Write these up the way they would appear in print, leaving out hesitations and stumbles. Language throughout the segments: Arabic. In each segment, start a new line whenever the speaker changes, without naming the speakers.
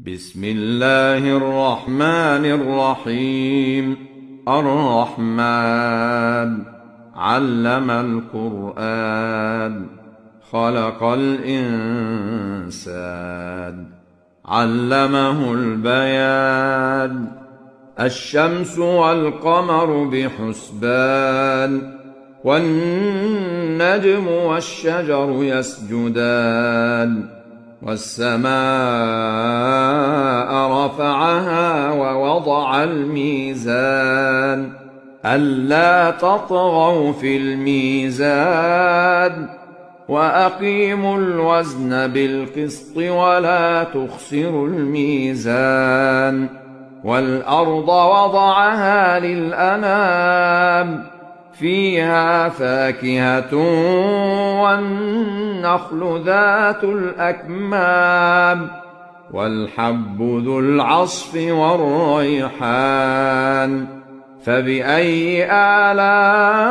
بسم الله الرحمن الرحيم. الرحمن علم القرآن، خلق الإنسان، علمه البيان. الشمس والقمر بحسبان، والنجم والشجر يسجدان. والسماء رفعها ووضع الميزان، ألا تطغوا في الميزان، وأقيموا الوزن بالقسط ولا تخسروا الميزان. والأرض وضعها للأنام، فيها فاكهة والنخل ذات الأكمام، والحب ذو العصف والريحان. فبأي آلاء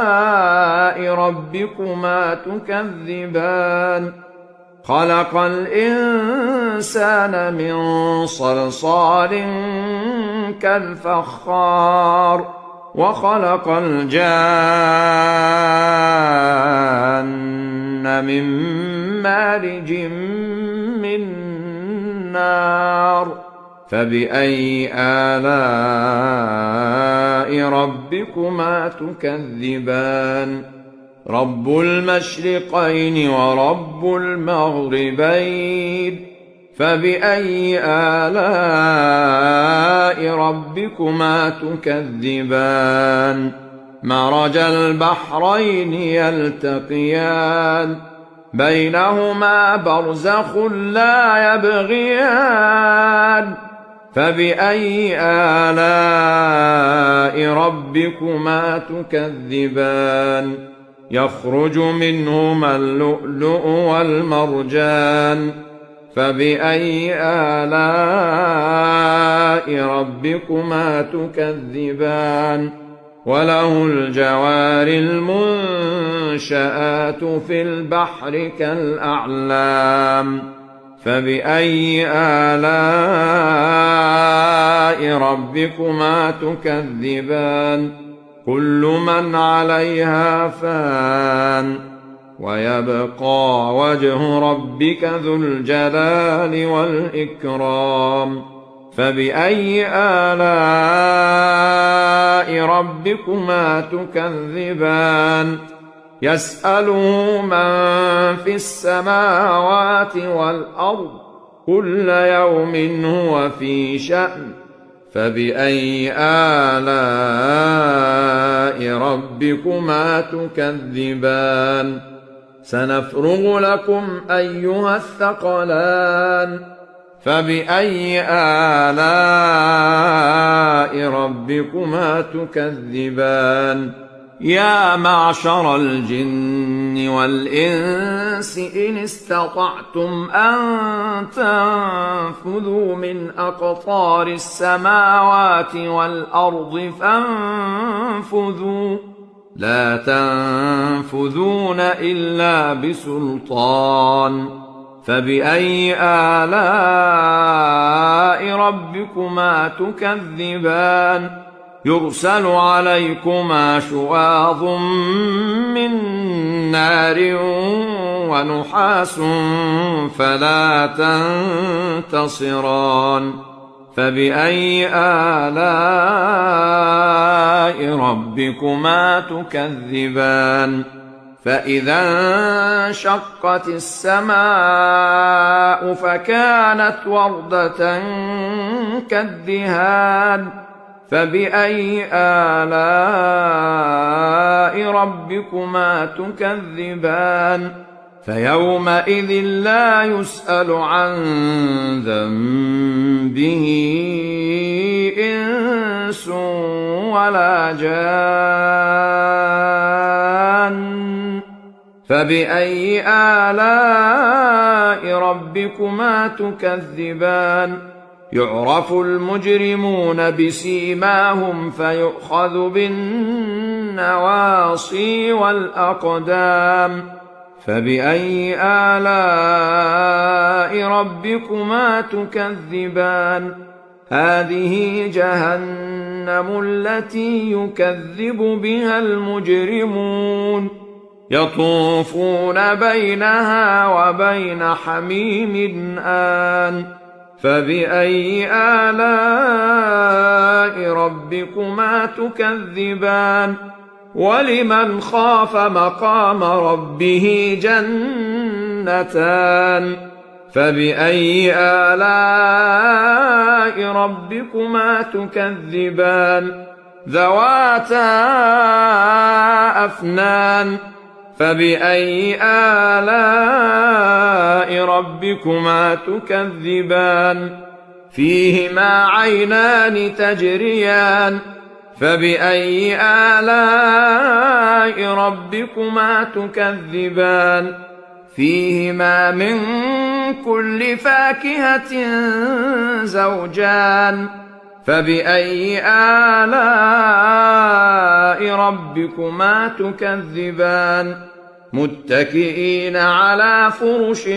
ربكما تكذبان؟ خلق الإنسان من صلصال كالفخار، وخلق الجان من مارج من نار. فبأي آلاء ربكما تكذبان؟ رب المشرقين ورب المغربين. فبأي آلاء ربكما تكذبان؟ مرج البحرين يلتقيان، بينهما برزخ لا يبغيان. فبأي آلاء ربكما تكذبان؟ يخرج منهما اللؤلؤ والمرجان. فبأي آلاء ربكما تكذبان؟ وله الجوار المنشآت في البحر كالأعلام. فبأي آلاء ربكما تكذبان؟ كل من عليها فان، ويبقى وجه ربك ذو الجلال والإكرام. فبأي آلاء ربكما تكذبان؟ يسأله من في السماوات والأرض، كل يوم هو في شأن. فبأي آلاء ربكما تكذبان؟ سنفرغ لكم أيها الثقلان. فبأي آلاء ربكما تكذبان؟ يا معشر الجن والإنس إن استطعتم أن تنفذوا من أقطار السماوات والأرض فانفذوا، لا تنفذون إلا بسلطان. فبأي آلاء ربكما تكذبان؟ يرسل عليكما شواظ من نار ونحاس فلا تنتصران. فبأي آلاء ربكما تكذبان؟ فإذا انشقت السماء فكانت وردة كالدهان. فبأي آلاء ربكما تكذبان؟ فيومئذ لا يسأل عن ذنبه إنس ولا جان. فبأي آلاء ربكما تكذبان؟ يعرف المجرمون بسيماهم فيؤخذ بالنواصي والأقدام. فبأي آلاء ربكما تكذبان هذه جهنم التي يكذب بها المجرمون يطوفون بينها وبين حميم آن فبأي آلاء ربكما تكذبان ولمن خاف مقام ربه جنتان فبأي آلاء ربكما تكذبان ذواتا أفنان فبأي آلاء ربكما تكذبان فيهما عينان تجريان فبأي آلاء ربكما تكذبان فيهما من كل فاكهة زوجان فبأي آلاء ربكما تكذبان متكئين على فرش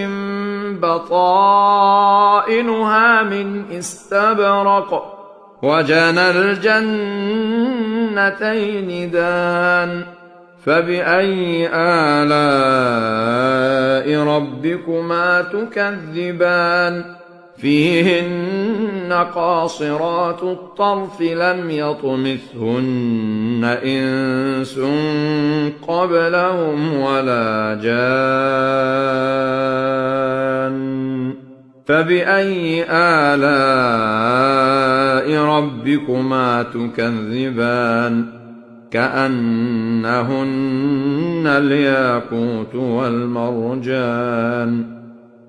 بطائنها من استبرق وجنى الجنتين دان فبأي آلاء ربكما تكذبان فيهن قاصرات الطرف لم يطمثهن إنس قبلهم ولا جان فبأي آلاء ربكما تكذبان كأنهن الياقوت والمرجان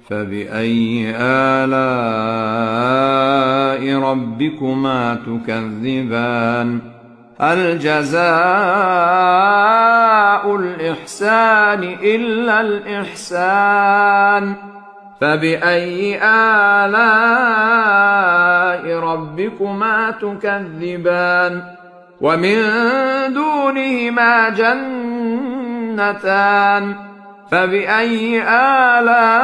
فبأي آلاء ربكما تكذبان هل جزاء الإحسان إلا الإحسان فبأي آلاء ربكما تكذبان ومن دونهما جنتان فبأي آلاء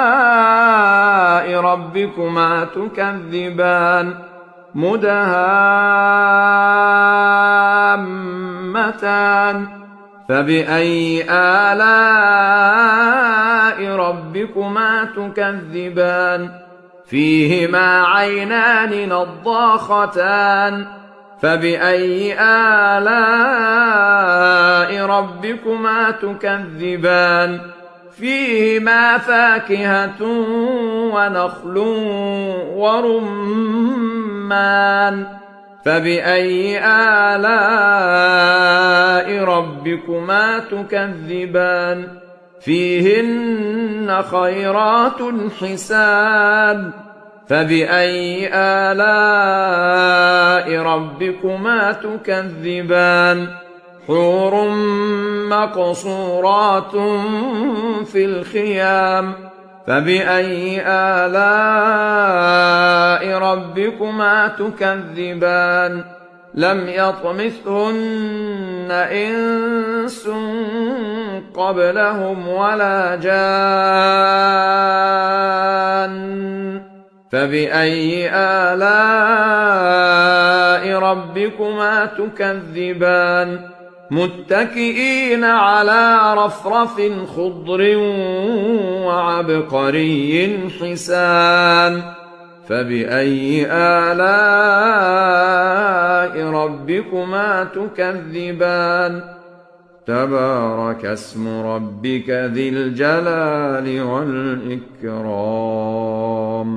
ربكما تكذبان مدهامتان فبأي آلاء ربكما تكذبان فيهما عينان نضاختان فبأي آلاء ربكما تكذبان فيهما فاكهة ونخل ورمان فبأي آلاء ربكما تكذبان فيهن خيرات حسان فبأي آلاء ربكما تكذبان حور مقصورات في الخيام فبأي آلاء ربكما تكذبان لم يطمثهن إنس قبلهم ولا جان فبأي آلاء ربكما تكذبان متكئين على رفرف خضر وعبقري حسان فبأي آلاء ربكما تكذبان تبارك اسم ربك ذي الجلال والإكرام